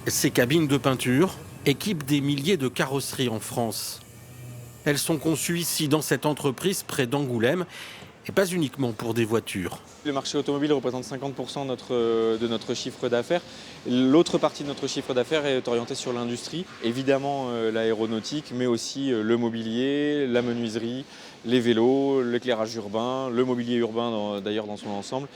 Ces cabines de peinture équipent des milliers de carrosseries en France. Elles sont conçues ici dans cette entreprise près d'Angoulême et pas uniquement pour des voitures. Le marché automobile représente 50% de notre chiffre d'affaires. L'autre partie de notre chiffre d'affaires est orientée sur l'industrie, évidemment l'aéronautique, mais aussi le mobilier, la menuiserie, les vélos, l'éclairage urbain, le mobilier urbain d'ailleurs dans son ensemble.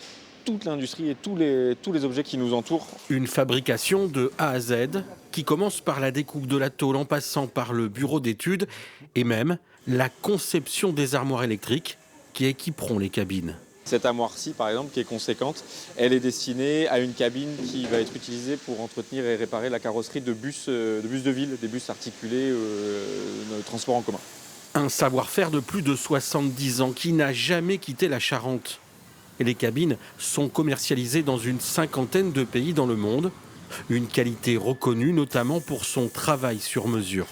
Toute l'industrie et tous les objets qui nous entourent. Une fabrication de A à Z qui commence par la découpe de la tôle en passant par le bureau d'études et même la conception des armoires électriques qui équiperont les cabines. Cette armoire-ci, par exemple, qui est conséquente, elle est destinée à une cabine qui va être utilisée pour entretenir et réparer la carrosserie de bus de ville, des bus articulés de transport en commun. Un savoir-faire de plus de 70 ans qui n'a jamais quitté la Charente. Et les cabines sont commercialisées dans une cinquantaine de pays dans le monde. Une qualité reconnue notamment pour son travail sur mesure.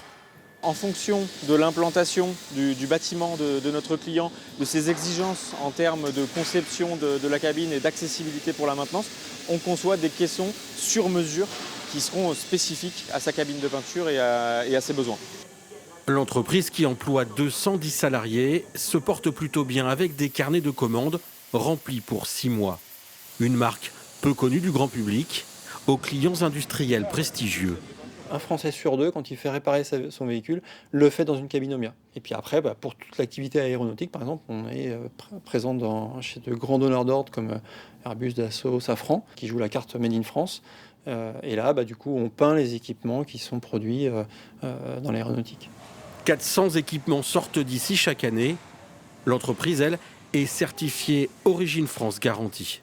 En fonction de l'implantation du bâtiment de notre client, de ses exigences en termes de conception de la cabine et d'accessibilité pour la maintenance, on conçoit des caissons sur mesure qui seront spécifiques à sa cabine de peinture et à ses besoins. L'entreprise, qui emploie 210 salariés, se porte plutôt bien avec des carnets de commandes remplis pour 6 mois. Une marque peu connue du grand public, aux clients industriels prestigieux. Un Français sur deux, quand il fait réparer son véhicule, le fait dans une cabine Omia. Et puis après, pour toute l'activité aéronautique, par exemple, on est présent chez de grands donneurs d'ordre comme Airbus, Dassault, Safran, qui jouent la carte Made in France. Et là, du coup, on peint les équipements qui sont produits dans l'aéronautique. 400 équipements sortent d'ici chaque année. L'entreprise, elle, est certifiée Origine France Garantie.